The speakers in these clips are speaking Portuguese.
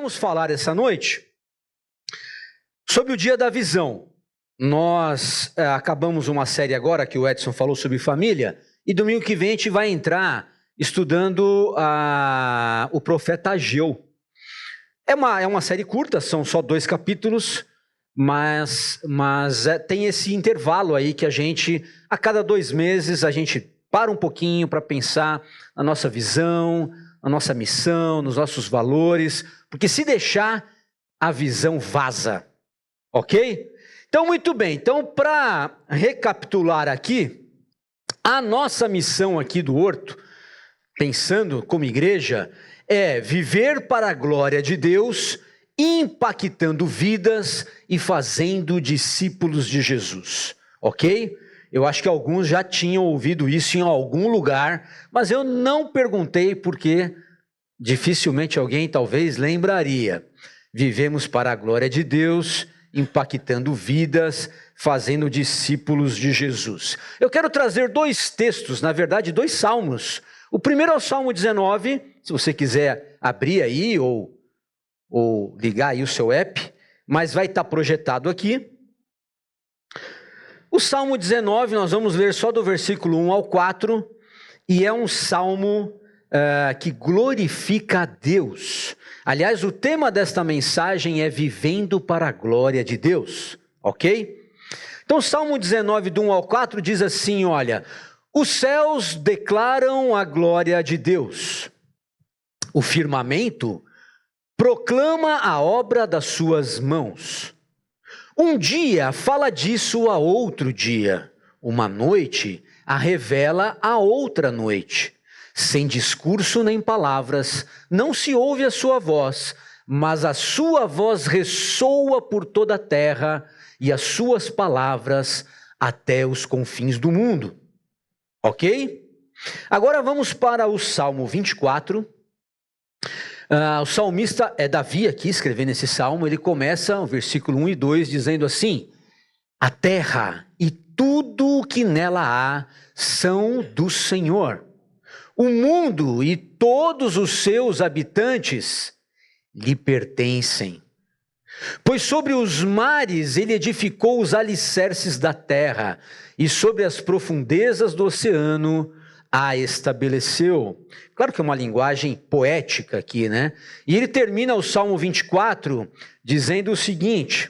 vamos falar essa noite sobre o dia da visão. Nós acabamos uma série agora que o Edson falou sobre família, e domingo que vem a gente vai entrar estudando o profeta Ageu. É uma série curta, são só 2 capítulos, mas tem esse intervalo aí que a gente, a cada 2 meses, a gente para um pouquinho para pensar na nossa visão, na nossa missão, nos nossos valores, porque se deixar, a visão vaza, ok? Então, muito bem. Então, para recapitular aqui, a nossa missão aqui do Horto, pensando como igreja, é viver para a glória de Deus, impactando vidas e fazendo discípulos de Jesus, ok? Eu acho que alguns já tinham ouvido isso em algum lugar, mas eu não perguntei porque dificilmente alguém talvez lembraria. Vivemos para a glória de Deus, impactando vidas, fazendo discípulos de Jesus. Eu quero trazer 2 textos, na verdade 2 salmos. O primeiro é o Salmo 19, se você quiser abrir aí ou ligar aí o seu app, mas vai estar projetado aqui. O Salmo 19, nós vamos ler só do versículo 1 ao 4, e é um salmo que glorifica a Deus. Aliás, o tema desta mensagem é vivendo para a glória de Deus, ok? Então, o Salmo 19, do 1 ao 4, diz assim, olha: os céus declaram a glória de Deus, o firmamento proclama a obra das suas mãos. Um dia fala disso a outro dia, uma noite a revela a outra noite. Sem discurso nem palavras, não se ouve a sua voz, mas a sua voz ressoa por toda a terra e as suas palavras até os confins do mundo. Ok? Agora vamos para o Salmo 24. O salmista é Davi aqui, escrevendo esse salmo. Ele começa o versículo 1 e 2 dizendo assim: a terra e tudo o que nela há são do Senhor. O mundo e todos os seus habitantes lhe pertencem. Pois sobre os mares ele edificou os alicerces da terra, e sobre as profundezas do oceano a estabeleceu. Claro que é uma linguagem poética aqui, né? E ele termina o Salmo 24 dizendo o seguinte.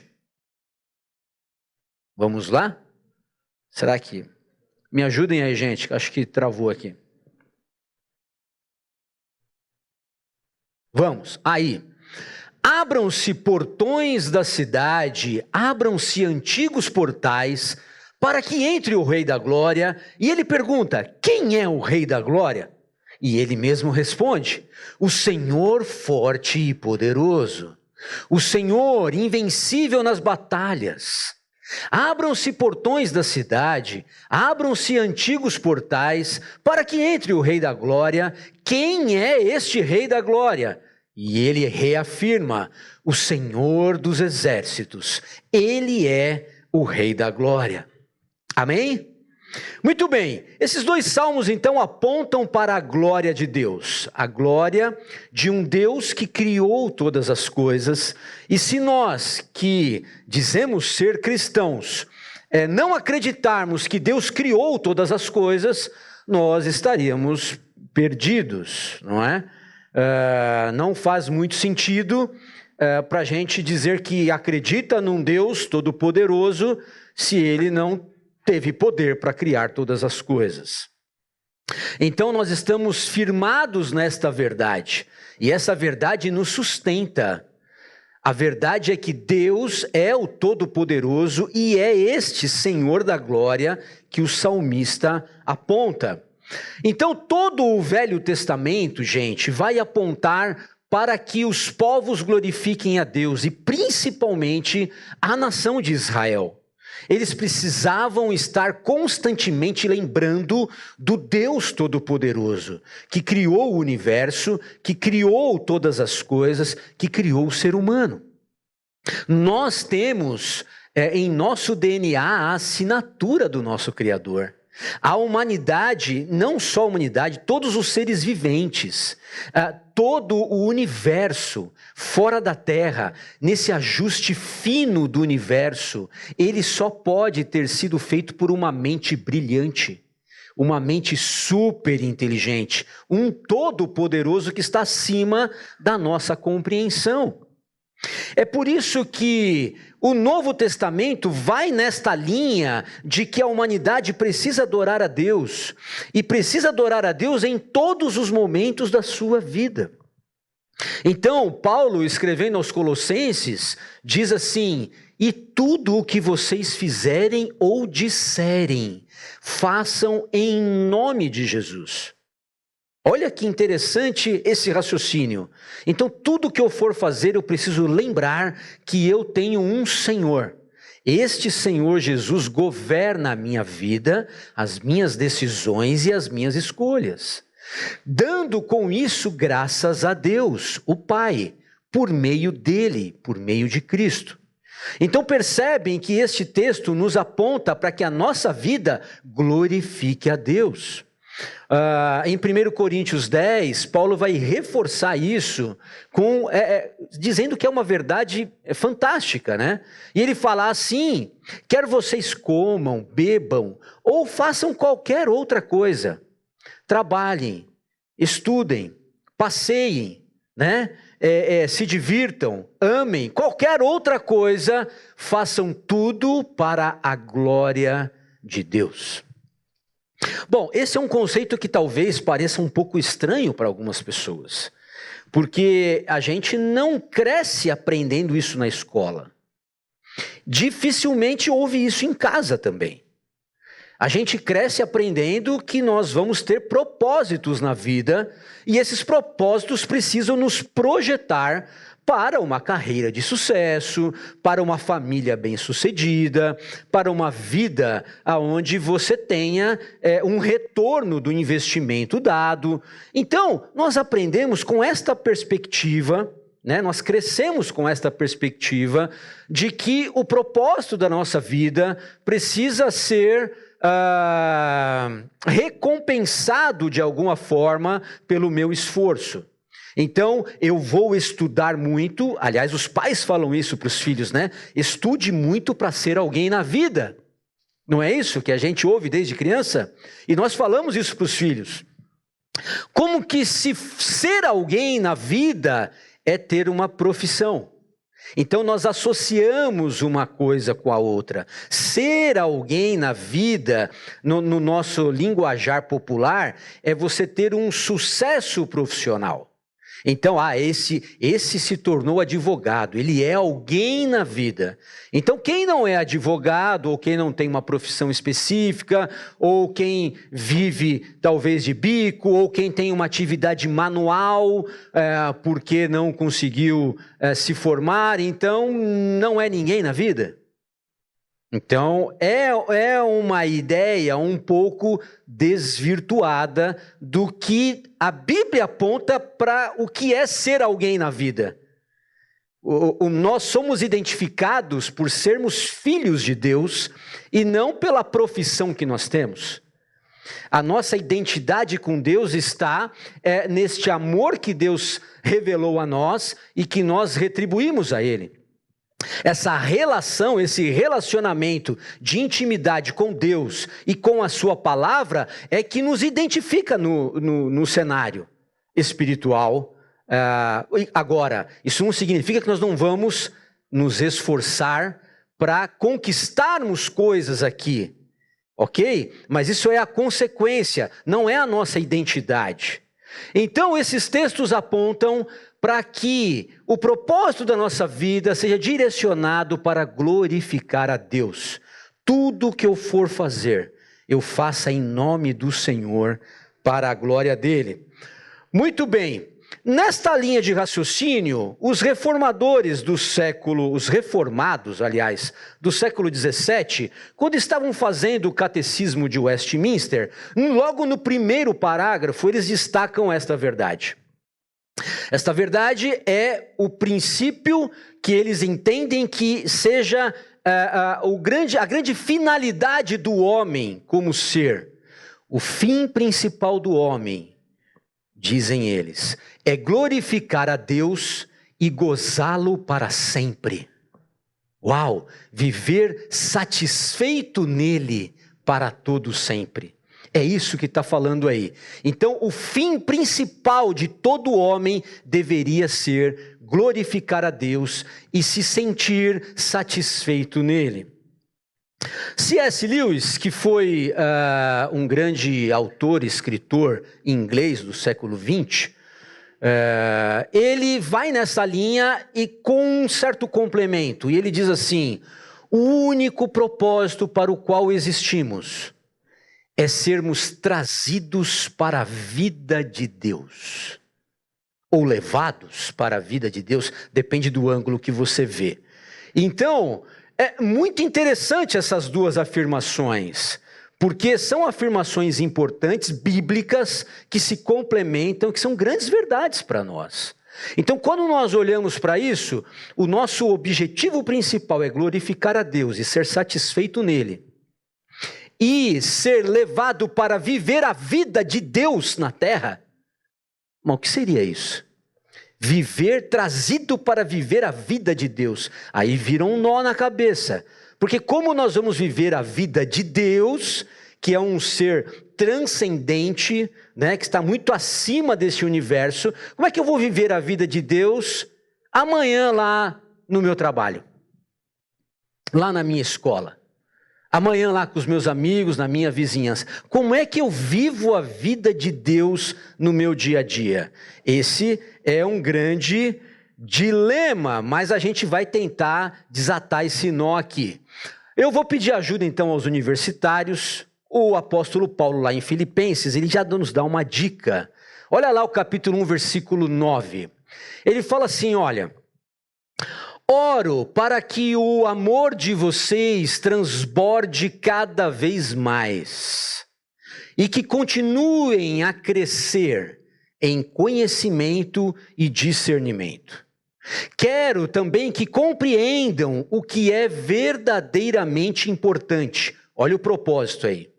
Vamos lá? Será que... Me ajudem aí, gente, acho que travou aqui. Vamos, aí. Abram-se portões da cidade, abram-se antigos portais, para que entre o Rei da Glória. E ele pergunta, quem é o Rei da Glória? E ele mesmo responde, o Senhor forte e poderoso, o Senhor invencível nas batalhas. Abram-se portões da cidade, abram-se antigos portais, para que entre o Rei da Glória. Quem é este Rei da Glória? E ele reafirma, o Senhor dos exércitos, ele é o Rei da Glória. Amém? Muito bem, esses 2 salmos então apontam para a glória de Deus, a glória de um Deus que criou todas as coisas. E se nós que dizemos ser cristãos, não acreditarmos que Deus criou todas as coisas, nós estaríamos perdidos, não é? Não faz muito sentido para a gente dizer que acredita num Deus todo-poderoso se ele não teve poder para criar todas as coisas. Então nós estamos firmados nesta verdade, e essa verdade nos sustenta. A verdade é que Deus é o Todo-Poderoso e é este Senhor da glória que o salmista aponta. Então todo o Velho Testamento, gente, vai apontar para que os povos glorifiquem a Deus, e principalmente a nação de Israel. Eles precisavam estar constantemente lembrando do Deus Todo-Poderoso, que criou o universo, que criou todas as coisas, que criou o ser humano. Nós temos em nosso DNA a assinatura do nosso Criador. A humanidade, não só a humanidade, todos os seres viventes, todo o universo fora da Terra, nesse ajuste fino do universo, ele só pode ter sido feito por uma mente brilhante, uma mente super inteligente, um todo-poderoso que está acima da nossa compreensão. É por isso que o Novo Testamento vai nesta linha de que a humanidade precisa adorar a Deus, e precisa adorar a Deus em todos os momentos da sua vida. Então, Paulo, escrevendo aos Colossenses, diz assim: e tudo o que vocês fizerem ou disserem, façam em nome de Jesus. Olha que interessante esse raciocínio. Então, tudo que eu for fazer, eu preciso lembrar que eu tenho um Senhor. Este Senhor Jesus governa a minha vida, as minhas decisões e as minhas escolhas. Dando com isso graças a Deus, o Pai, por meio dele, por meio de Cristo. Então percebem que este texto nos aponta para que a nossa vida glorifique a Deus. Em 1 Coríntios 10, Paulo vai reforçar isso dizendo que é uma verdade fantástica, né? E ele fala assim: quer vocês comam, bebam ou façam qualquer outra coisa, trabalhem, estudem, passeiem, né? Se divirtam, amem, qualquer outra coisa, façam tudo para a glória de Deus. Bom, esse é um conceito que talvez pareça um pouco estranho para algumas pessoas, porque a gente não cresce aprendendo isso na escola. Dificilmente ouve isso em casa também. A gente cresce aprendendo que nós vamos ter propósitos na vida, e esses propósitos precisam nos projetar para uma carreira de sucesso, para uma família bem-sucedida, para uma vida onde você tenha um retorno do investimento dado. Então, nós aprendemos com esta perspectiva, né? Nós crescemos com esta perspectiva de que o propósito da nossa vida precisa ser recompensado de alguma forma pelo meu esforço. Então, eu vou estudar muito, aliás, os pais falam isso para os filhos, né? Estude muito para ser alguém na vida. Não é isso que a gente ouve desde criança? E nós falamos isso para os filhos. Como que se ser alguém na vida é ter uma profissão. Então nós associamos uma coisa com a outra. Ser alguém na vida, no nosso linguajar popular, é você ter um sucesso profissional. Então, esse se tornou advogado, ele é alguém na vida. Então, quem não é advogado, ou quem não tem uma profissão específica, ou quem vive talvez de bico, ou quem tem uma atividade manual, porque não conseguiu se formar, então não é ninguém na vida. Então, é uma ideia um pouco desvirtuada do que a Bíblia aponta para o que é ser alguém na vida. Nós somos identificados por sermos filhos de Deus e não pela profissão que nós temos. A nossa identidade com Deus está neste amor que Deus revelou a nós e que nós retribuímos a Ele. Essa relação, esse relacionamento de intimidade com Deus e com a sua palavra é que nos identifica no cenário espiritual. Agora, isso não significa que nós não vamos nos esforçar para conquistarmos coisas aqui, ok? Mas isso é a consequência, não é a nossa identidade. Então, esses textos apontam para que o propósito da nossa vida seja direcionado para glorificar a Deus. Tudo que eu for fazer, eu faça em nome do Senhor, para a glória dele. Muito bem, nesta linha de raciocínio, os reformados, do século XVII, quando estavam fazendo o catecismo de Westminster, logo no primeiro parágrafo, eles destacam esta verdade. Esta verdade é o princípio que eles entendem que seja a grande finalidade do homem como ser, o fim principal do homem, dizem eles, é glorificar a Deus e gozá-lo para sempre. Uau! Viver satisfeito nele para todo sempre. É isso que está falando aí. Então, o fim principal de todo homem deveria ser glorificar a Deus e se sentir satisfeito nele. C.S. Lewis, que foi um grande autor, escritor inglês do século XX, ele vai nessa linha e com um certo complemento, e ele diz assim: o único propósito para o qual existimos é sermos trazidos para a vida de Deus, ou levados para a vida de Deus, depende do ângulo que você vê. Então, é muito interessante essas duas afirmações, porque são afirmações importantes, bíblicas, que se complementam, que são grandes verdades para nós. Então, quando nós olhamos para isso, o nosso objetivo principal é glorificar a Deus e ser satisfeito nele, e ser levado para viver a vida de Deus na terra. Mas o que seria isso? Viver, trazido para viver a vida de Deus. Aí vira um nó na cabeça. Porque como nós vamos viver a vida de Deus, que é um ser transcendente, né, que está muito acima desse universo, como é que eu vou viver a vida de Deus amanhã lá no meu trabalho? Lá na minha escola? Amanhã lá com os meus amigos, na minha vizinhança. Como é que eu vivo a vida de Deus no meu dia a dia? Esse é um grande dilema, mas a gente vai tentar desatar esse nó aqui. Eu vou pedir ajuda então aos universitários. O apóstolo Paulo lá em Filipenses, ele já nos dá uma dica. Olha lá o capítulo 1, versículo 9. Ele fala assim, olha: oro para que o amor de vocês transborde cada vez mais e que continuem a crescer em conhecimento e discernimento. Quero também que compreendam o que é verdadeiramente importante. Olha o propósito aí.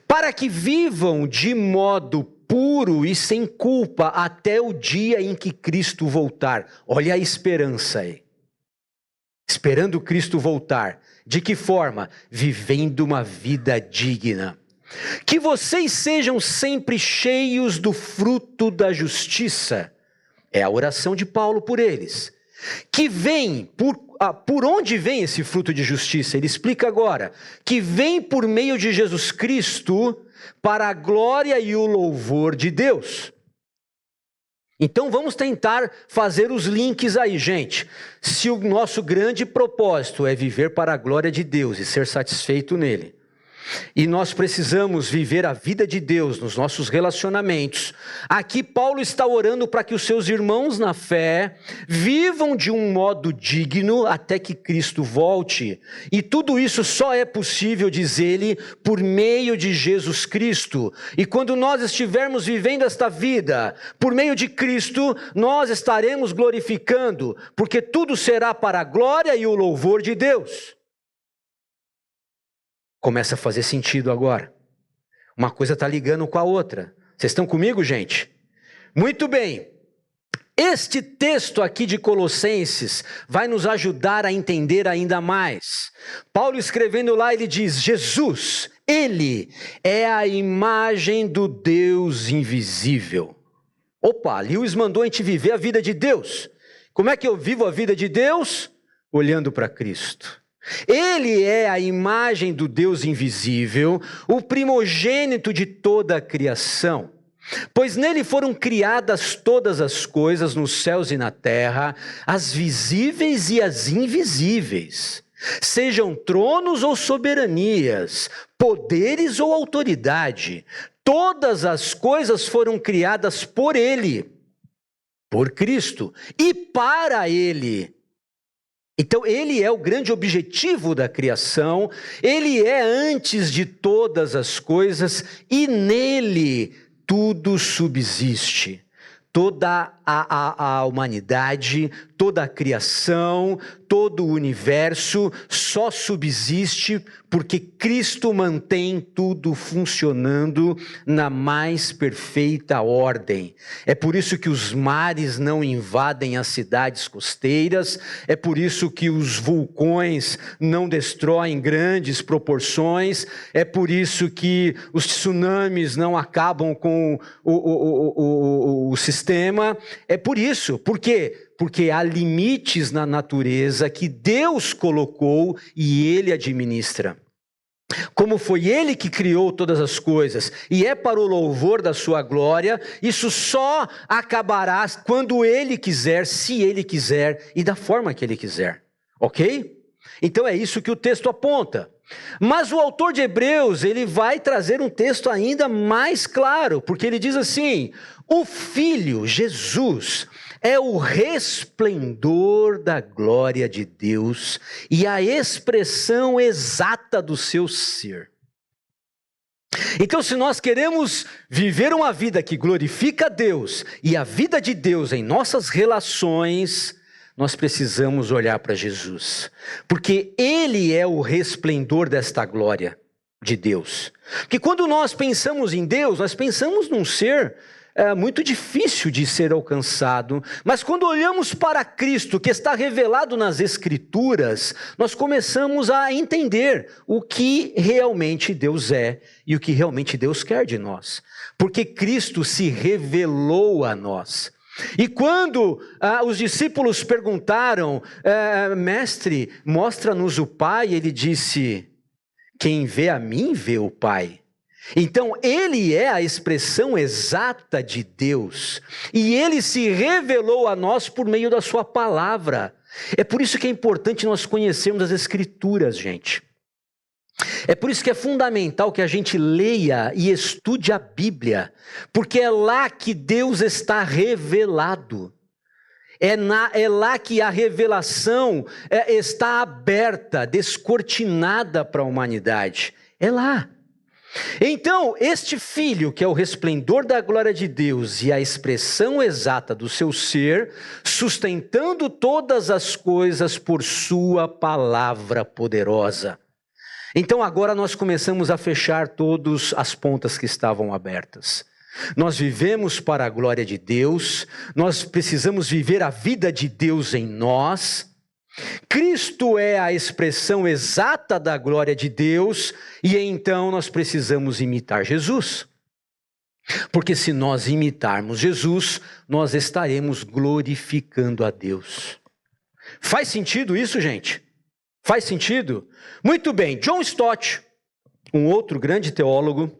Para que vivam de modo puro e sem culpa até o dia em que Cristo voltar. Olha a esperança aí. Esperando Cristo voltar. De que forma? Vivendo uma vida digna. Que vocês sejam sempre cheios do fruto da justiça. É a oração de Paulo por eles. Que vem, por onde vem esse fruto de justiça? Ele explica agora. Que vem por meio de Jesus Cristo, para a glória e o louvor de Deus. Então vamos tentar fazer os links aí, gente. Se o nosso grande propósito é viver para a glória de Deus e ser satisfeito nele, e nós precisamos viver a vida de Deus nos nossos relacionamentos, aqui Paulo está orando para que os seus irmãos na fé vivam de um modo digno até que Cristo volte. E tudo isso só é possível, diz ele, por meio de Jesus Cristo. E quando nós estivermos vivendo esta vida por meio de Cristo, nós estaremos glorificando, porque tudo será para a glória e o louvor de Deus. Começa a fazer sentido agora. Uma coisa está ligando com a outra. Vocês estão comigo, gente? Muito bem. Este texto aqui de Colossenses vai nos ajudar a entender ainda mais. Paulo escrevendo lá, ele diz: Jesus, ele é a imagem do Deus invisível. Opa, Lewis mandou a gente viver a vida de Deus. Como é que eu vivo a vida de Deus? Olhando para Cristo. Ele é a imagem do Deus invisível, o primogênito de toda a criação. Pois nele foram criadas todas as coisas nos céus e na terra, as visíveis e as invisíveis. Sejam tronos ou soberanias, poderes ou autoridade, todas as coisas foram criadas por ele, por Cristo e para ele. Então ele é o grande objetivo da criação, ele é antes de todas as coisas e nele tudo subsiste. Toda a humanidade, toda a criação, todo o universo só subsiste porque Cristo mantém tudo funcionando na mais perfeita ordem. É por isso que os mares não invadem as cidades costeiras, é por isso que os vulcões não destroem grandes proporções, é por isso que os tsunamis não acabam com o sistema. É por isso. Por quê? Porque há limites na natureza que Deus colocou e Ele administra. Como foi Ele que criou todas as coisas e é para o louvor da sua glória, isso só acabará quando Ele quiser, se Ele quiser e da forma que Ele quiser. Ok? Então é isso que o texto aponta. Mas o autor de Hebreus, ele vai trazer um texto ainda mais claro, porque ele diz assim: o Filho, Jesus, é o resplendor da glória de Deus e a expressão exata do seu ser. Então, se nós queremos viver uma vida que glorifica a Deus e a vida de Deus em nossas relações, nós precisamos olhar para Jesus, porque Ele é o resplendor desta glória de Deus. Porque quando nós pensamos em Deus, nós pensamos num ser muito difícil de ser alcançado, mas quando olhamos para Cristo, que está revelado nas Escrituras, nós começamos a entender o que realmente Deus é e o que realmente Deus quer de nós, porque Cristo se revelou a nós. E quando os discípulos perguntaram, mestre, mostra-nos o Pai, ele disse, quem vê a mim vê o Pai. Então ele é a expressão exata de Deus, e ele se revelou a nós por meio da sua palavra. É por isso que é importante nós conhecermos as Escrituras, gente. É por isso que é fundamental que a gente leia e estude a Bíblia, porque é lá que Deus está revelado. É lá que a revelação está aberta, descortinada para a humanidade. É lá. Então, este Filho, que é o resplendor da glória de Deus e a expressão exata do seu ser, sustentando todas as coisas por sua palavra poderosa. Então agora nós começamos a fechar todas as pontas que estavam abertas. Nós vivemos para a glória de Deus, nós precisamos viver a vida de Deus em nós. Cristo é a expressão exata da glória de Deus e então nós precisamos imitar Jesus. Porque se nós imitarmos Jesus, nós estaremos glorificando a Deus. Faz sentido isso, gente? Faz sentido? Muito bem, John Stott, um outro grande teólogo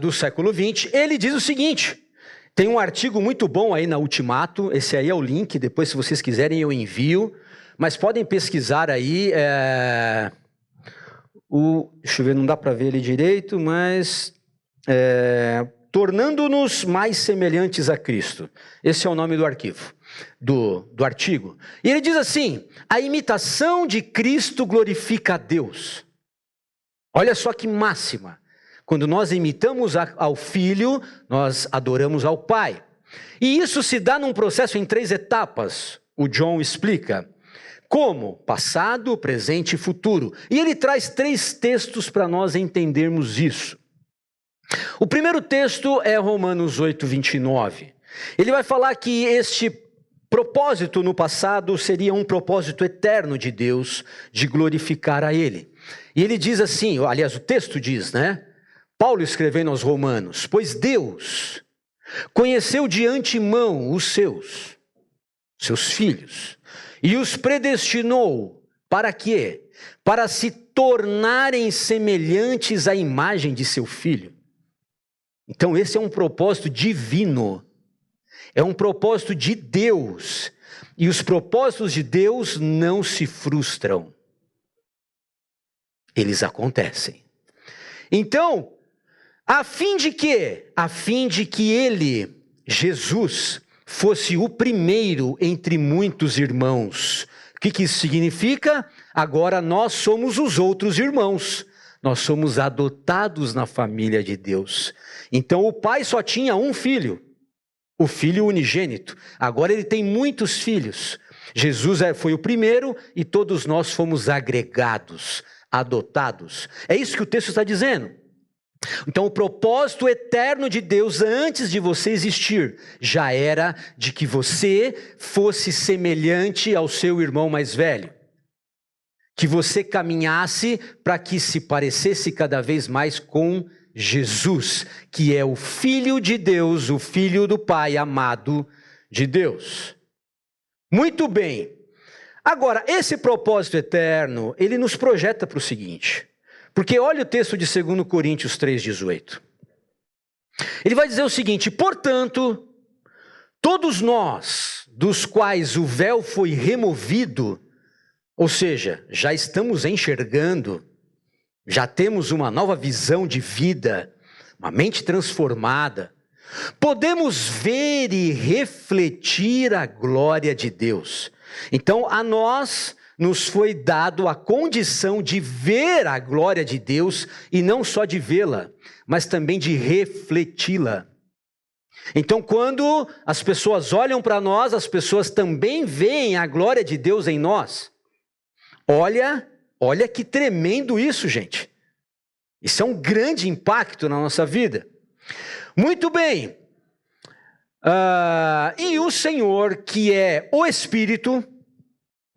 do século XX, ele diz o seguinte, tem um artigo muito bom aí na Ultimato, esse aí é o link, depois se vocês quiserem eu envio, mas podem pesquisar aí, deixa eu ver, não dá para ver ele direito, mas tornando-nos mais semelhantes a Cristo, esse é o nome do arquivo. Do artigo. E ele diz assim, a imitação de Cristo glorifica a Deus. Olha só que máxima. Quando nós imitamos ao Filho, nós adoramos ao Pai. E isso se dá num processo em 3 etapas. O John explica. Como? Passado, presente e futuro. E ele traz 3 textos para nós entendermos isso. O primeiro texto é Romanos 8, 29. Ele vai falar que este propósito no passado seria um propósito eterno de Deus, de glorificar a Ele. E ele diz assim, aliás o texto diz, né? Paulo escrevendo aos Romanos, pois Deus conheceu de antemão os seus filhos, e os predestinou para quê? Para se tornarem semelhantes à imagem de seu Filho. Então esse é um propósito divino. É um propósito de Deus, e os propósitos de Deus não se frustram. Eles acontecem. Então, a fim de quê? A fim de que ele, Jesus, fosse o primeiro entre muitos irmãos. O que isso significa? Agora nós somos os outros irmãos. Nós somos adotados na família de Deus. Então o pai só tinha um filho. o Filho unigênito. Agora ele tem muitos filhos. Jesus foi o primeiro e todos nós fomos agregados, adotados. É isso que o texto está dizendo. Então o propósito eterno de Deus antes de você existir já era de que você fosse semelhante ao seu irmão mais velho. Que você caminhasse para que se parecesse cada vez mais com Jesus, que é o Filho de Deus, o Filho do Pai amado de Deus. Muito bem. Agora, esse propósito eterno, ele nos projeta para o seguinte, porque olha o texto de 2 Coríntios 3,18. Ele vai dizer o seguinte: portanto, todos nós, dos quais o véu foi removido, ou seja, já estamos enxergando, já temos uma nova visão de vida, uma mente transformada, podemos ver e refletir a glória de Deus. Então, a nós nos foi dado a condição de ver a glória de Deus, e não só de vê-la, mas também de refleti-la. Então, quando as pessoas olham para nós, as pessoas também veem a glória de Deus em nós. Olha que tremendo isso, gente. Isso é um grande impacto na nossa vida. Muito bem. E o Senhor, que é o Espírito,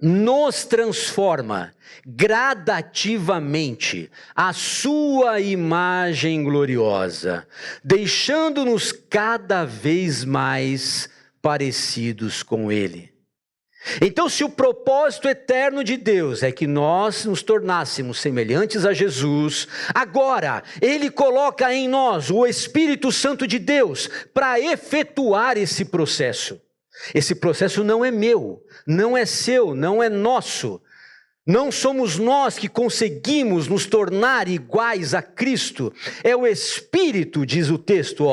nos transforma gradativamente à sua imagem gloriosa, deixando-nos cada vez mais parecidos com Ele. Então, se o propósito eterno de Deus é que nós nos tornássemos semelhantes a Jesus, agora Ele coloca em nós o Espírito Santo de Deus para efetuar esse processo. Esse processo não é meu, não é seu, não é nosso. Não somos nós que conseguimos nos tornar iguais a Cristo. É o Espírito, diz o texto,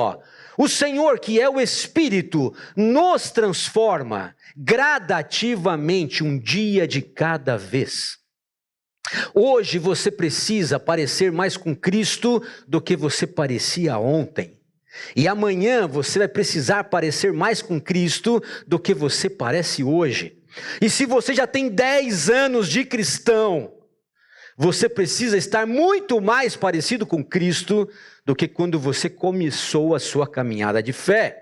O Senhor, que é o Espírito, nos transforma gradativamente, um dia de cada vez. Hoje você precisa parecer mais com Cristo do que você parecia ontem. E amanhã você vai precisar parecer mais com Cristo do que você parece hoje. E se você já tem 10 anos de cristão, você precisa estar muito mais parecido com Cristo do que quando você começou a sua caminhada de fé.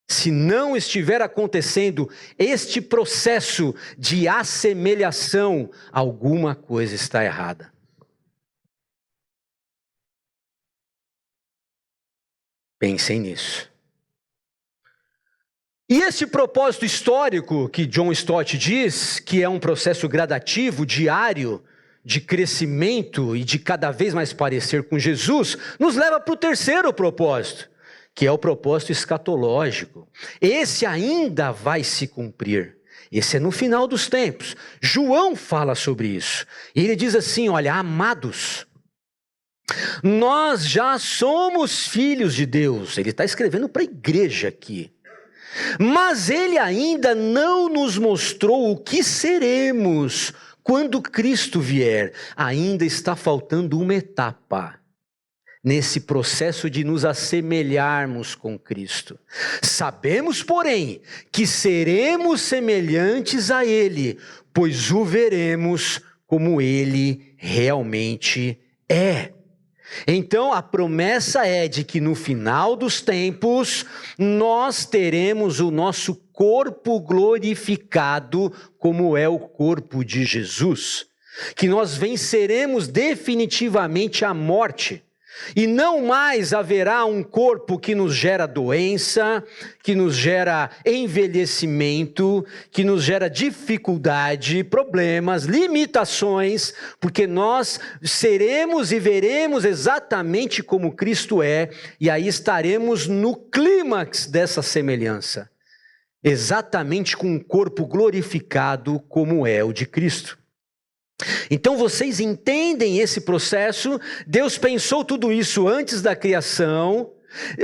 Se não estiver acontecendo este processo de assemelhação, alguma coisa está errada. Pensem nisso. E esse propósito histórico que John Stott diz, que é um processo gradativo, diário, de crescimento e de cada vez mais parecer com Jesus, nos leva para o terceiro propósito, que é o propósito escatológico. Esse ainda vai se cumprir. Esse é no final dos tempos. João fala sobre isso. E ele diz assim, olha, amados, nós já somos filhos de Deus. Ele está escrevendo para a igreja aqui. Mas ele ainda não nos mostrou o que seremos quando Cristo vier. Ainda está faltando uma etapa nesse processo de nos assemelharmos com Cristo. Sabemos, porém, que seremos semelhantes a Ele, pois o veremos como Ele realmente é. Então a promessa é de que no final dos tempos nós teremos o nosso corpo glorificado como é o corpo de Jesus, que nós venceremos definitivamente a morte e não mais haverá um corpo que nos gera doença, que nos gera envelhecimento, que nos gera dificuldade, problemas, limitações, porque nós seremos e veremos exatamente como Cristo é, e aí estaremos no clímax dessa semelhança, exatamente com um corpo glorificado como é o de Cristo. Então vocês entendem esse processo? Deus pensou tudo isso antes da criação.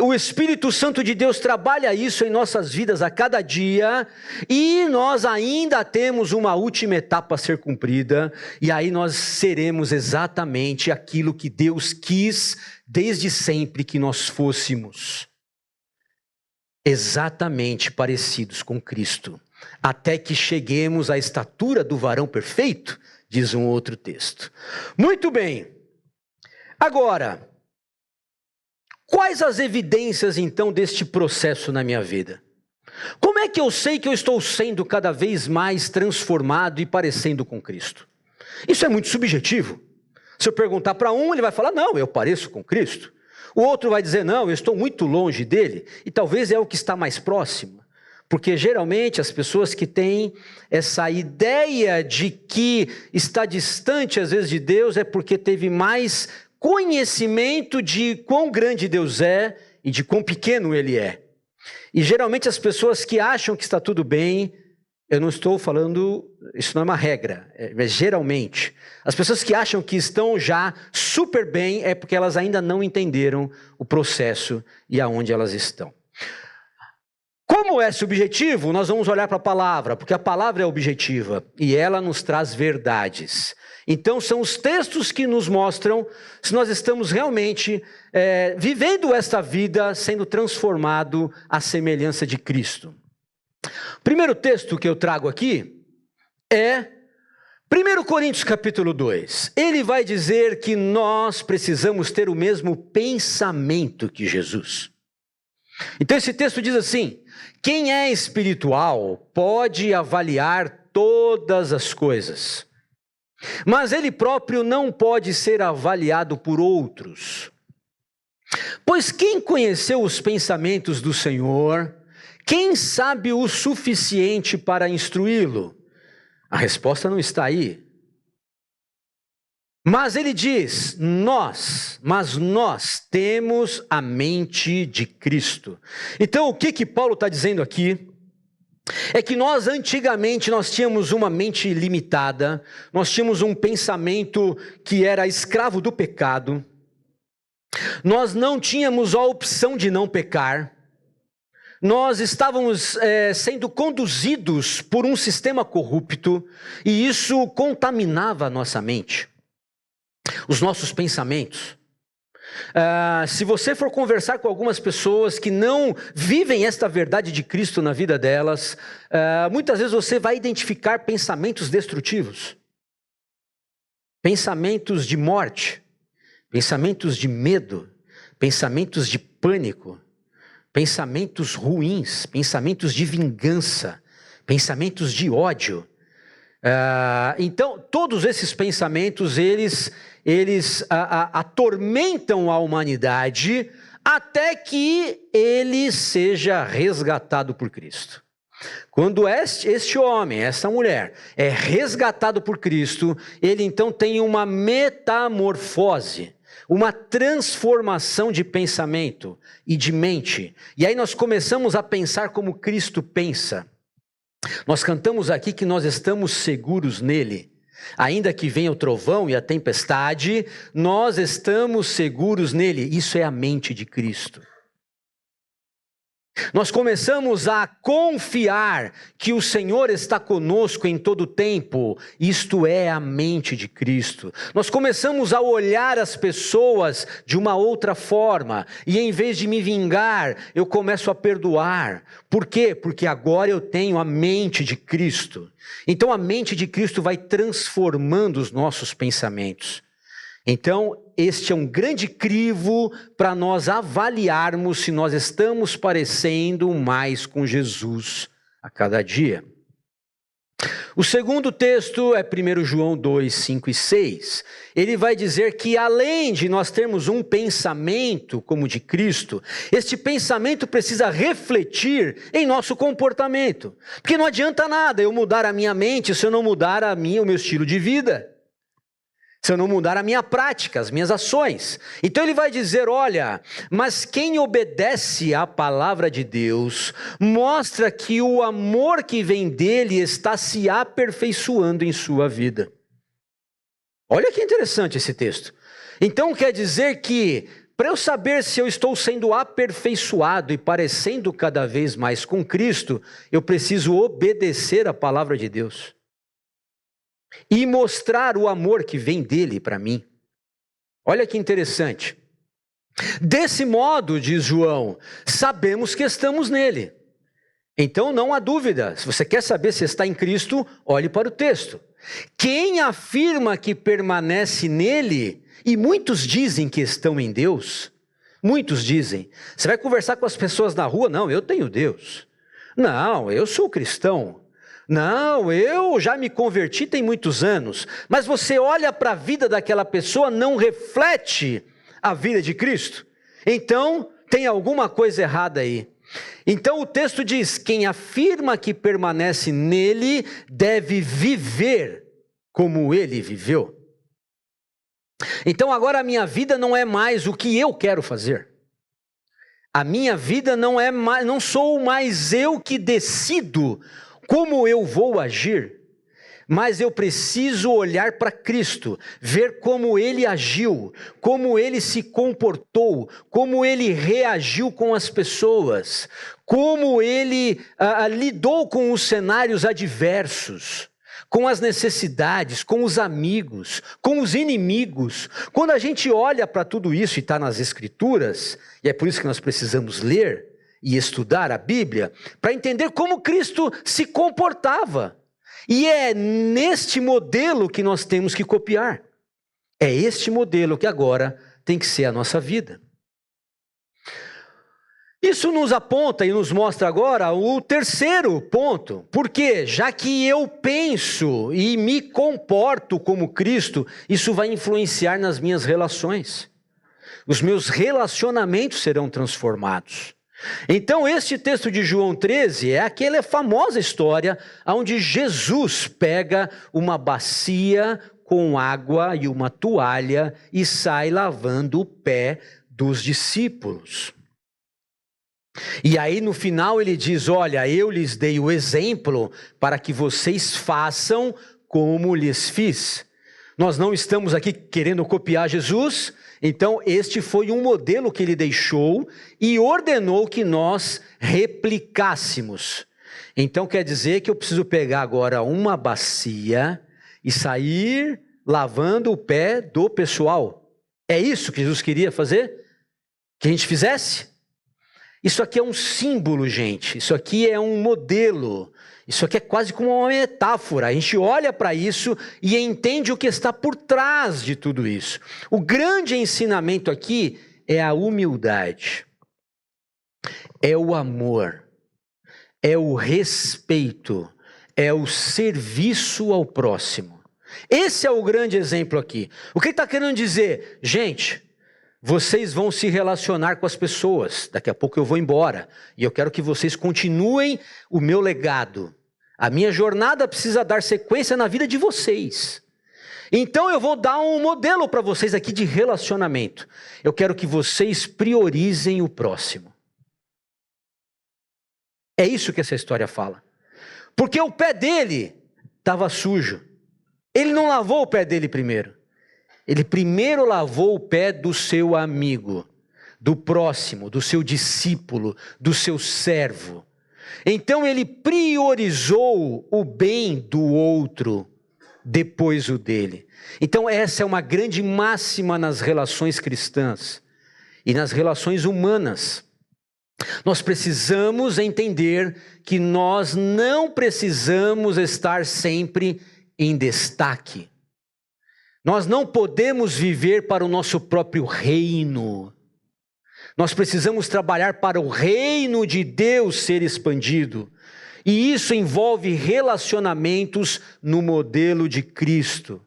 O Espírito Santo de Deus trabalha isso em nossas vidas a cada dia. E nós ainda temos uma última etapa a ser cumprida. E aí nós seremos exatamente aquilo que Deus quis desde sempre que nós fôssemos. exatamente parecidos com Cristo, até que cheguemos à estatura do varão perfeito, diz um outro texto. Muito bem. Agora, quais as evidências então deste processo na minha vida? Como é que eu sei que eu estou sendo cada vez mais transformado e parecendo com Cristo? Isso é muito subjetivo. Se eu perguntar para um, ele vai falar, não, eu pareço com Cristo. O outro vai dizer, não, eu estou muito longe dele, e talvez é o que está mais próximo. Porque geralmente as pessoas que têm essa ideia de que está distante às vezes de Deus é porque teve mais conhecimento de quão grande Deus é e de quão pequeno ele é. E geralmente as pessoas que acham que está tudo bem, eu não estou falando, isso não é uma regra, mas geralmente, as pessoas que acham que estão já super bem é porque elas ainda não entenderam o processo e aonde elas estão. Como é subjetivo, nós vamos olhar para a palavra, porque a palavra é objetiva e ela nos traz verdades. Então são os textos que nos mostram se nós estamos realmente vivendo esta vida, sendo transformado à semelhança de Cristo. O primeiro texto que eu trago aqui é 1 Coríntios capítulo 2. Ele vai dizer que nós precisamos ter o mesmo pensamento que Jesus. Então esse texto diz assim: quem é espiritual pode avaliar todas as coisas, mas ele próprio não pode ser avaliado por outros. Pois quem conheceu os pensamentos do Senhor, quem sabe o suficiente para instruí-lo? A resposta não está aí. Mas ele diz, nós temos a mente de Cristo. Então o que Paulo está dizendo aqui? É que nós antigamente tínhamos uma mente limitada, nós tínhamos um pensamento que era escravo do pecado, nós não tínhamos a opção de não pecar, nós estávamos sendo conduzidos por um sistema corrupto e isso contaminava a nossa mente, os nossos pensamentos. Se você for conversar com algumas pessoas que não vivem esta verdade de Cristo na vida delas, muitas vezes você vai identificar pensamentos destrutivos, pensamentos de morte, pensamentos de medo, pensamentos de pânico, pensamentos ruins, pensamentos de vingança, pensamentos de ódio. Então, todos esses pensamentos, eles atormentam a humanidade até que ele seja resgatado por Cristo. Quando este homem, essa mulher, é resgatado por Cristo, ele então tem uma metamorfose, uma transformação de pensamento e de mente. E aí nós começamos a pensar como Cristo pensa. Nós cantamos aqui que nós estamos seguros nele. Ainda que venha o trovão e a tempestade, nós estamos seguros nele. Isso é a mente de Cristo. Nós começamos a confiar que o Senhor está conosco em todo o tempo. Isto é a mente de Cristo. Nós começamos a olhar as pessoas de uma outra forma. E em vez de me vingar, eu começo a perdoar. Por quê? Porque agora eu tenho a mente de Cristo. Então a mente de Cristo vai transformando os nossos pensamentos. Então, este é um grande crivo para nós avaliarmos se nós estamos parecendo mais com Jesus a cada dia. O segundo texto é 1 João 2, 5 e 6. Ele vai dizer que além de nós termos um pensamento como de Cristo, este pensamento precisa refletir em nosso comportamento. Porque não adianta nada eu mudar a minha mente se eu não mudar o meu estilo de vida. Se eu não mudar a minha prática, as minhas ações. Então ele vai dizer, olha, mas quem obedece à palavra de Deus, mostra que o amor que vem dele está se aperfeiçoando em sua vida. Olha que interessante esse texto. Então quer dizer que, para eu saber se eu estou sendo aperfeiçoado e parecendo cada vez mais com Cristo, eu preciso obedecer à palavra de Deus. E mostrar o amor que vem dele para mim. Olha que interessante. Desse modo, diz João, sabemos que estamos nele. Então não há dúvida, se você quer saber se está em Cristo, olhe para o texto. Quem afirma que permanece nele, e muitos dizem que estão em Deus, muitos dizem, você vai conversar com as pessoas na rua, não, eu tenho Deus, não, eu sou cristão, não, eu já me converti tem muitos anos, mas você olha para a vida daquela pessoa, não reflete a vida de Cristo, então tem alguma coisa errada aí. Então o texto diz, quem afirma que permanece nele, deve viver como ele viveu. Então agora a minha vida não é mais o que eu quero fazer. A minha vida não sou mais eu que decido como eu vou agir. Mas eu preciso olhar para Cristo, ver como Ele agiu, como Ele se comportou, como Ele reagiu com as pessoas, como Ele lidou com os cenários adversos, com as necessidades, com os amigos, com os inimigos. Quando a gente olha para tudo isso e está nas Escrituras, e é por isso que nós precisamos ler e estudar a Bíblia, para entender como Cristo se comportava. E é neste modelo que nós temos que copiar. É este modelo que agora tem que ser a nossa vida. Isso nos aponta e nos mostra agora o terceiro ponto. Porque já que eu penso e me comporto como Cristo, isso vai influenciar nas minhas relações. Os meus relacionamentos serão transformados. Então este texto de João 13 é aquela famosa história onde Jesus pega uma bacia com água e uma toalha e sai lavando o pé dos discípulos. E aí no final ele diz, olha, eu lhes dei o exemplo para que vocês façam como lhes fiz. Nós não estamos aqui querendo copiar Jesus. Então, este foi um modelo que ele deixou e ordenou que nós replicássemos. Então, quer dizer que eu preciso pegar agora uma bacia e sair lavando o pé do pessoal. É isso que Jesus queria fazer? Que a gente fizesse? Isso aqui é um símbolo, gente. Isso aqui é um modelo. Isso aqui é quase como uma metáfora. A gente olha para isso e entende o que está por trás de tudo isso. O grande ensinamento aqui é a humildade, é o amor, é o respeito, é o serviço ao próximo. Esse é o grande exemplo aqui. O que ele está querendo dizer? Gente, vocês vão se relacionar com as pessoas. Daqui a pouco eu vou embora. E eu quero que vocês continuem o meu legado. A minha jornada precisa dar sequência na vida de vocês. Então eu vou dar um modelo para vocês aqui de relacionamento. Eu quero que vocês priorizem o próximo. É isso que essa história fala. Porque o pé dele estava sujo. Ele não lavou o pé dele primeiro. Ele primeiro lavou o pé do seu amigo, do próximo, do seu discípulo, do seu servo. Então ele priorizou o bem do outro, depois o dele. Então essa é uma grande máxima nas relações cristãs e nas relações humanas. Nós precisamos entender que nós não precisamos estar sempre em destaque. Nós não podemos viver para o nosso próprio reino. Nós precisamos trabalhar para o reino de Deus ser expandido. E isso envolve relacionamentos no modelo de Cristo.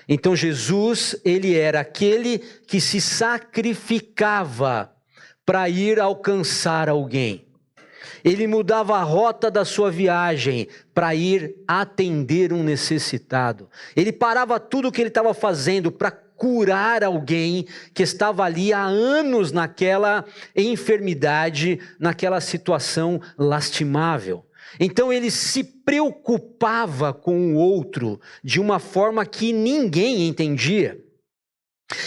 Então Jesus, ele era aquele que se sacrificava para ir alcançar alguém. Ele mudava a rota da sua viagem para ir atender um necessitado. Ele parava tudo o que ele estava fazendo para curar alguém que estava ali há anos naquela enfermidade, naquela situação lastimável. Então ele se preocupava com o outro de uma forma que ninguém entendia.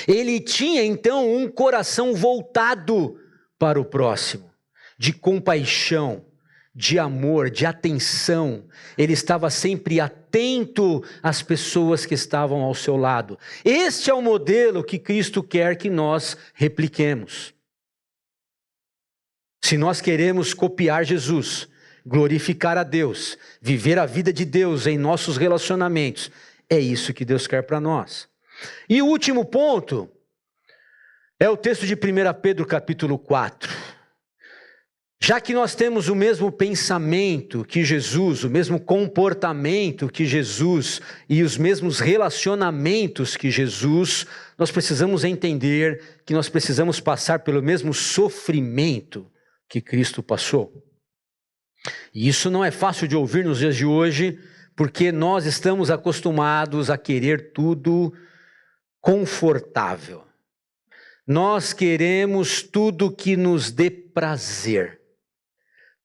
Ele tinha então um coração voltado para o próximo, de compaixão, de amor, de atenção. Ele estava sempre atento atento às pessoas que estavam ao seu lado. Este é o modelo que Cristo quer que nós repliquemos. Se nós queremos copiar Jesus, glorificar a Deus, viver a vida de Deus em nossos relacionamentos, é isso que Deus quer para nós. E o último ponto é o texto de 1 Pedro capítulo 4. Já que nós temos o mesmo pensamento que Jesus, o mesmo comportamento que Jesus e os mesmos relacionamentos que Jesus, nós precisamos entender que nós precisamos passar pelo mesmo sofrimento que Cristo passou. E isso não é fácil de ouvir nos dias de hoje, porque nós estamos acostumados a querer tudo confortável. Nós queremos tudo que nos dê prazer,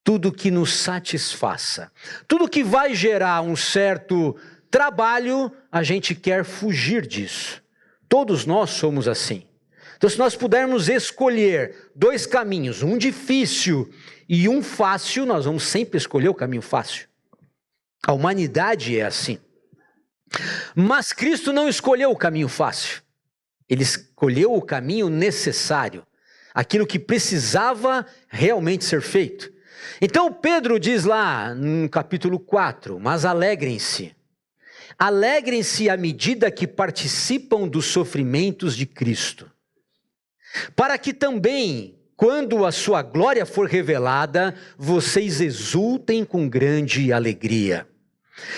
tudo que nos satisfaça, tudo que vai gerar um certo trabalho, a gente quer fugir disso. Todos nós somos assim. Então, se nós pudermos escolher dois caminhos, um difícil e um fácil, nós vamos sempre escolher o caminho fácil. A humanidade é assim. Mas Cristo não escolheu o caminho fácil. Ele escolheu o caminho necessário, aquilo que precisava realmente ser feito. Então Pedro diz lá no capítulo 4, mas alegrem-se. Alegrem-se à medida que participam dos sofrimentos de Cristo, para que também, quando a sua glória for revelada, vocês exultem com grande alegria.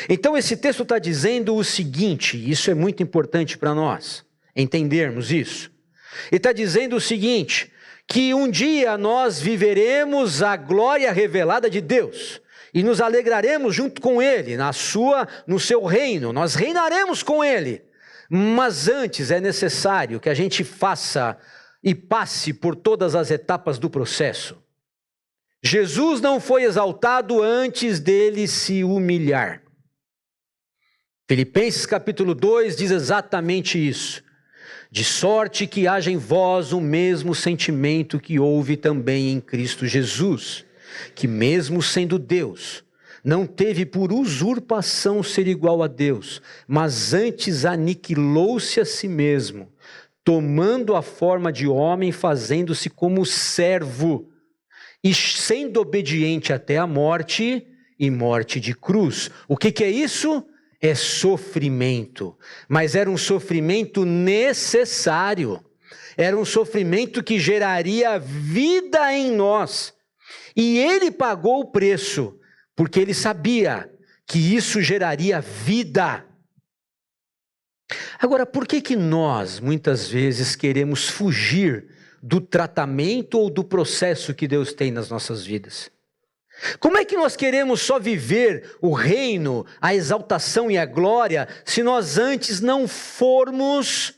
Então esse texto está dizendo o seguinte, isso é muito importante para nós entendermos isso. Ele está dizendo o seguinte, que um dia nós viveremos a glória revelada de Deus e nos alegraremos junto com Ele, no seu reino, nós reinaremos com Ele. Mas antes é necessário que a gente faça e passe por todas as etapas do processo. Jesus não foi exaltado antes dele se humilhar. Filipenses capítulo 2 diz exatamente isso. De sorte que haja em vós o mesmo sentimento que houve também em Cristo Jesus, que mesmo sendo Deus, não teve por usurpação ser igual a Deus, mas antes aniquilou-se a si mesmo, tomando a forma de homem, fazendo-se como servo, e sendo obediente até a morte, e morte de cruz. O que é isso? É sofrimento, mas era um sofrimento necessário, era um sofrimento que geraria vida em nós, e ele pagou o preço, porque ele sabia que isso geraria vida. Agora, por que nós, muitas vezes, queremos fugir do tratamento ou do processo que Deus tem nas nossas vidas? Como é que nós queremos só viver o reino, a exaltação e a glória, se nós antes não formos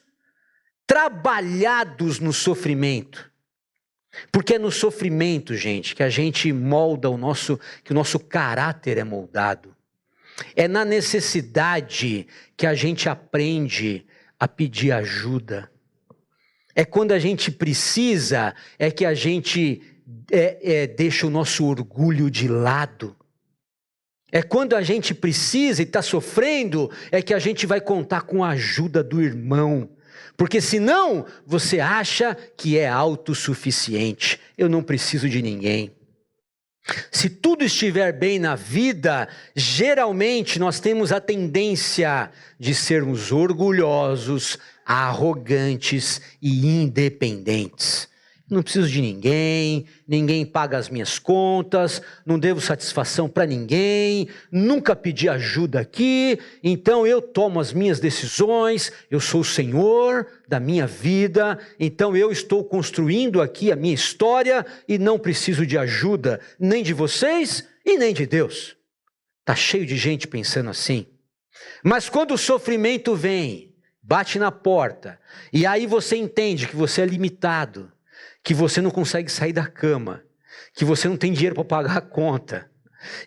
trabalhados no sofrimento? Porque é no sofrimento, gente, que a gente molda que o nosso caráter é moldado. É na necessidade que a gente aprende a pedir ajuda. É quando a gente precisa, é que a gente deixa o nosso orgulho de lado. É quando a gente precisa e está sofrendo, é que a gente vai contar com a ajuda do irmão. Porque senão, você acha que é autossuficiente. Eu não preciso de ninguém. Se tudo estiver bem na vida, geralmente nós temos a tendência de sermos orgulhosos, arrogantes e independentes. Não preciso de ninguém, ninguém paga as minhas contas, não devo satisfação para ninguém, nunca pedi ajuda aqui, então eu tomo as minhas decisões, eu sou o Senhor da minha vida, então eu estou construindo aqui a minha história e não preciso de ajuda nem de vocês e nem de Deus. Está cheio de gente pensando assim. Mas quando o sofrimento vem, bate na porta, e aí você entende que você é limitado, que você não consegue sair da cama, que você não tem dinheiro para pagar a conta,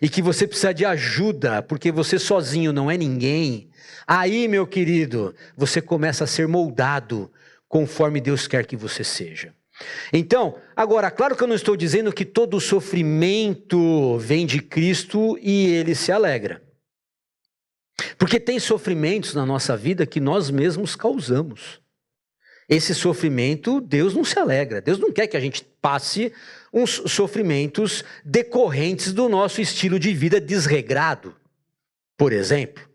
e que você precisa de ajuda, porque você sozinho não é ninguém, aí, meu querido, você começa a ser moldado conforme Deus quer que você seja. Então, agora, claro que eu não estou dizendo que todo sofrimento vem de Cristo e ele se alegra. Porque tem sofrimentos na nossa vida que nós mesmos causamos. Esse sofrimento, Deus não se alegra. Deus não quer que a gente passe uns sofrimentos decorrentes do nosso estilo de vida desregrado, por exemplo.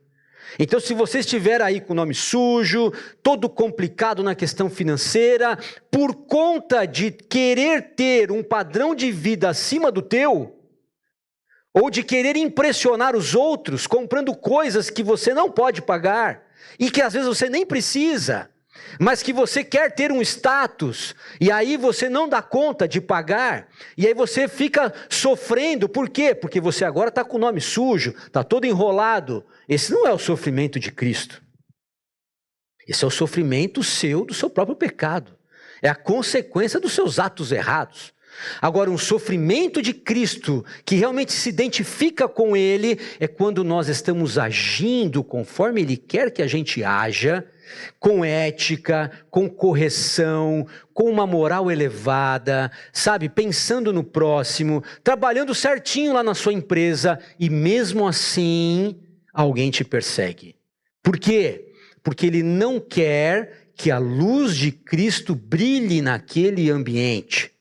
Então, se você estiver aí com o nome sujo, todo complicado na questão financeira, por conta de querer ter um padrão de vida acima do teu, ou de querer impressionar os outros, comprando coisas que você não pode pagar, e que às vezes você nem precisa, mas que você quer ter um status, e aí você não dá conta de pagar, e aí você fica sofrendo. Por quê? Porque você agora está com o nome sujo, está todo enrolado. Esse não é o sofrimento de Cristo. Esse é o sofrimento seu, do seu próprio pecado. É a consequência dos seus atos errados. Agora, um sofrimento de Cristo, que realmente se identifica com Ele, é quando nós estamos agindo conforme Ele quer que a gente haja, com ética, com correção, com uma moral elevada, sabe, pensando no próximo, trabalhando certinho lá na sua empresa, e mesmo assim, alguém te persegue. Por quê? Porque Ele não quer que a luz de Cristo brilhe naquele ambiente.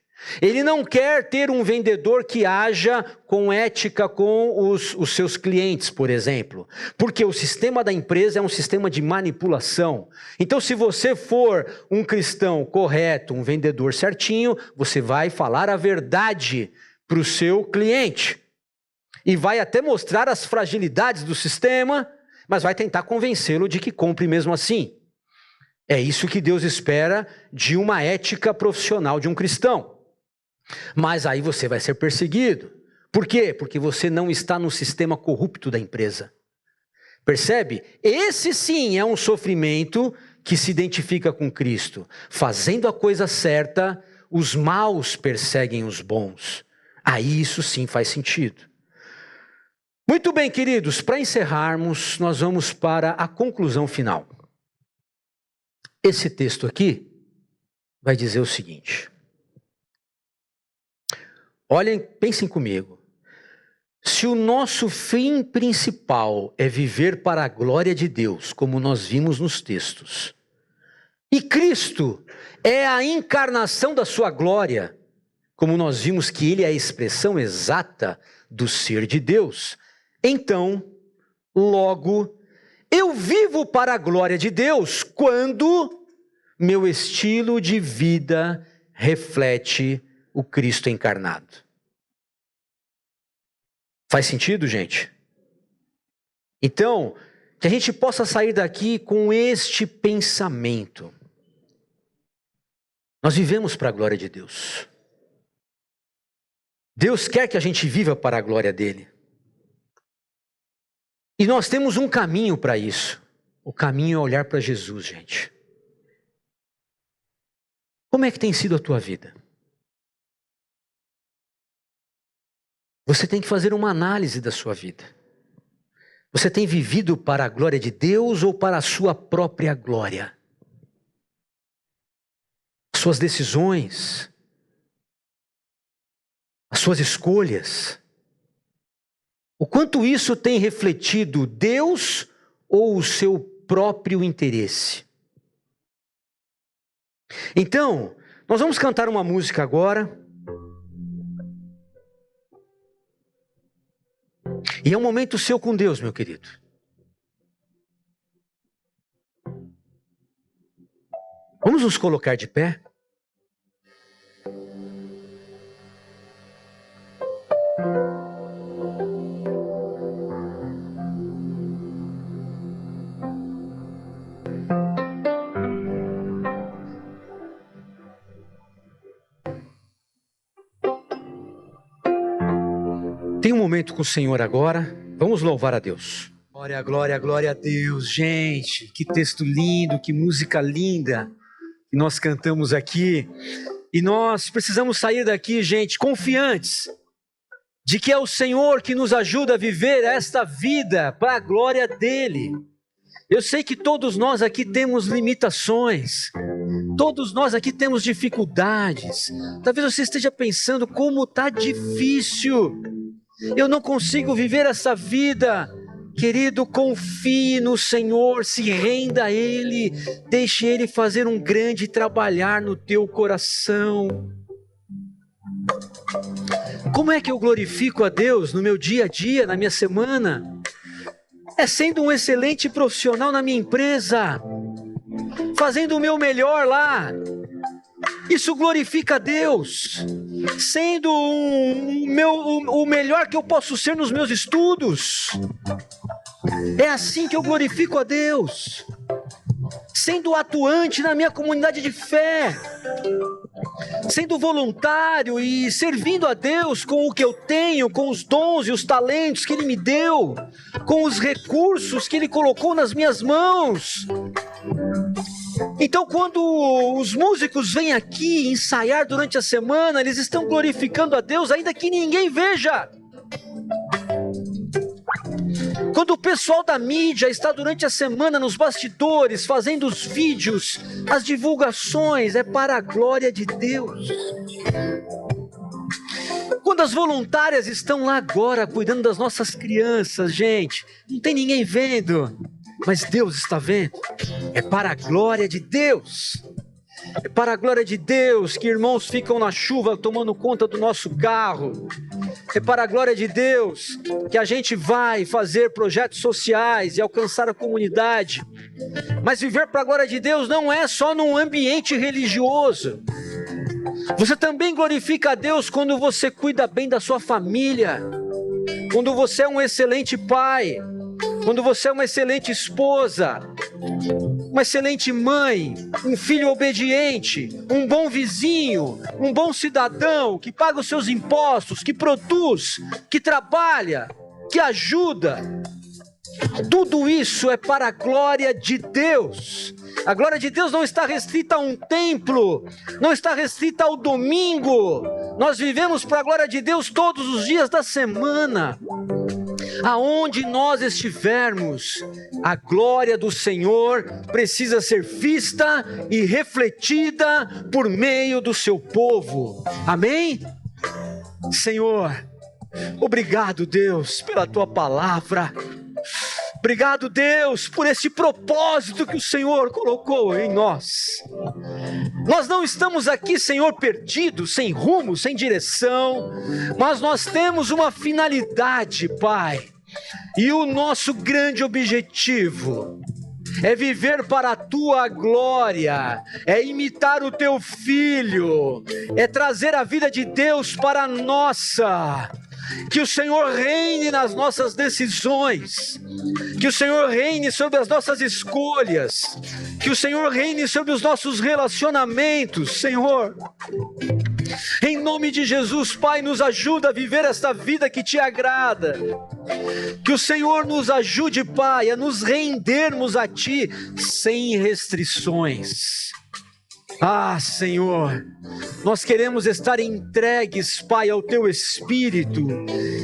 Ele não quer ter um vendedor que haja com ética com os seus clientes, por exemplo. Porque o sistema da empresa é um sistema de manipulação. Então, se você for um cristão correto, um vendedor certinho, você vai falar a verdade para o seu cliente. E vai até mostrar as fragilidades do sistema, mas vai tentar convencê-lo de que compre mesmo assim. É isso que Deus espera de uma ética profissional de um cristão. Mas aí você vai ser perseguido. Por quê? Porque você não está no sistema corrupto da empresa. Percebe? Esse sim é um sofrimento que se identifica com Cristo. Fazendo a coisa certa, os maus perseguem os bons. Aí isso sim faz sentido. Muito bem, queridos, para encerrarmos, nós vamos para a conclusão final. Esse texto aqui vai dizer o seguinte. Olhem, pensem comigo. Se o nosso fim principal é viver para a glória de Deus, como nós vimos nos textos, e Cristo é a encarnação da sua glória, como nós vimos que Ele é a expressão exata do ser de Deus, então, logo, eu vivo para a glória de Deus quando meu estilo de vida reflete o Cristo encarnado. Faz sentido, gente? Então, que a gente possa sair daqui com este pensamento. Nós vivemos para a glória de Deus. Deus quer que a gente viva para a glória dele. E nós temos um caminho para isso. O caminho é olhar para Jesus, gente. Como é que tem sido a tua vida? Você tem que fazer uma análise da sua vida. Você tem vivido para a glória de Deus ou para a sua própria glória? Suas decisões, as suas escolhas, o quanto isso tem refletido Deus ou o seu próprio interesse? Então, nós vamos cantar uma música agora. E é um momento seu com Deus, meu querido. Vamos nos colocar de pé? Tem um momento com o Senhor agora. Vamos louvar a Deus. Glória, glória, glória a Deus. Gente, que texto lindo, que música linda que nós cantamos aqui. E nós precisamos sair daqui, gente, confiantes de que é o Senhor que nos ajuda a viver esta vida para a glória dele. Eu sei que todos nós aqui temos limitações. Todos nós aqui temos dificuldades. Talvez você esteja pensando como está difícil. Eu não consigo viver essa vida Querido, confie no Senhor, se renda a Ele, deixe Ele fazer um grande trabalhar no teu coração. Como é que eu glorifico a Deus no meu dia a dia, na minha semana? É sendo um excelente profissional na minha empresa, fazendo o meu melhor lá. Isso glorifica a Deus. Sendo o melhor que eu posso ser nos meus estudos. É assim que eu glorifico a Deus. Sendo atuante na minha comunidade de fé. Sendo voluntário e servindo a Deus com o que eu tenho, com os dons e os talentos que Ele me deu, com os recursos que Ele colocou nas minhas mãos. Então, quando os músicos vêm aqui ensaiar durante a semana, eles estão glorificando a Deus, ainda que ninguém veja. Quando o pessoal da mídia está durante a semana nos bastidores, fazendo os vídeos, as divulgações, é para a glória de Deus. Quando as voluntárias estão lá agora, cuidando das nossas crianças, gente, não tem ninguém vendo, mas Deus está vendo. É para a glória de Deus. É para a glória de Deus que irmãos ficam na chuva tomando conta do nosso carro. É para a glória de Deus que a gente vai fazer projetos sociais e alcançar a comunidade. Mas viver para a glória de Deus não é só num ambiente religioso. Você também glorifica a Deus quando você cuida bem da sua família, quando você é um excelente pai, quando você é uma excelente esposa, uma excelente mãe, um filho obediente, um bom vizinho, um bom cidadão que paga os seus impostos, que produz, que trabalha, que ajuda. Tudo isso é para a glória de Deus. A glória de Deus não está restrita a um templo, não está restrita ao domingo. Nós vivemos para a glória de Deus todos os dias da semana. Aonde nós estivermos, a glória do Senhor precisa ser vista e refletida por meio do seu povo. Amém? Senhor, obrigado, Deus, pela tua palavra. Obrigado, Deus, por esse propósito que o Senhor colocou em nós. Nós não estamos aqui, Senhor, perdidos, sem rumo, sem direção, mas nós temos uma finalidade, Pai. E o nosso grande objetivo é viver para a tua glória, é imitar o teu Filho, é trazer a vida de Deus para a nossa. Que o Senhor reine nas nossas decisões, que o Senhor reine sobre as nossas escolhas, que o Senhor reine sobre os nossos relacionamentos, Senhor. Em nome de Jesus, Pai, nos ajuda a viver esta vida que te agrada. Que o Senhor nos ajude, Pai, a nos rendermos a Ti sem restrições. Ah, Senhor, nós queremos estar entregues, Pai, ao Teu Espírito,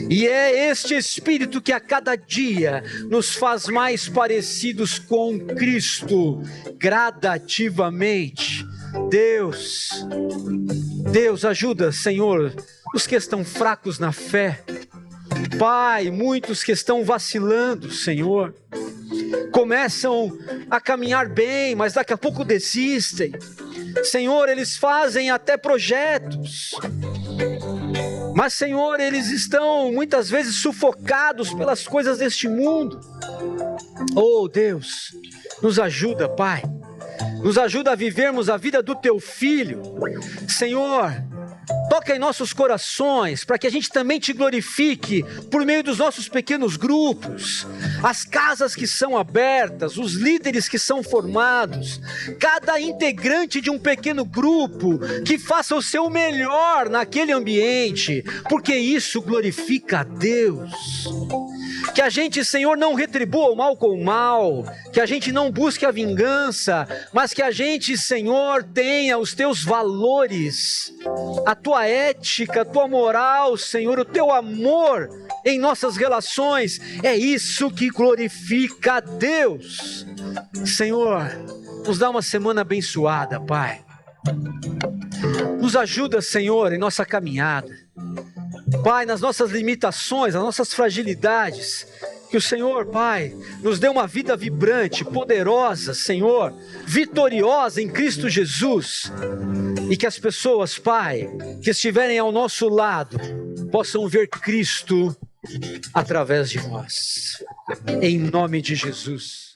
e é este Espírito que a cada dia nos faz mais parecidos com Cristo, gradativamente. Deus, ajuda, Senhor, os que estão fracos na fé. Pai, muitos que estão vacilando, Senhor, começam a caminhar bem, mas daqui a pouco desistem. Senhor, eles fazem até projetos, mas, Senhor, eles estão muitas vezes sufocados pelas coisas deste mundo. Oh, Deus, nos ajuda, Pai, nos ajuda a vivermos a vida do Teu Filho. Senhor, toca em nossos corações, para que a gente também Te glorifique por meio dos nossos pequenos grupos, as casas que são abertas, os líderes que são formados, cada integrante de um pequeno grupo que faça o seu melhor naquele ambiente, porque isso glorifica a Deus. Que a gente, Senhor, não retribua o mal com o mal, que a gente não busque a vingança, mas que a gente, Senhor, tenha os Teus valores, a Tua ética, a Tua moral, Senhor, o Teu amor em nossas relações. É isso que glorifica a Deus. Senhor, nos dá uma semana abençoada, Pai. Nos ajuda, Senhor, em nossa caminhada. Pai, nas nossas limitações, nas nossas fragilidades, Que o Senhor, Pai, nos dê uma vida vibrante, poderosa, Senhor, vitoriosa em Cristo Jesus. E que as pessoas, Pai, que estiverem ao nosso lado, possam ver Cristo através de nós. Em nome de Jesus.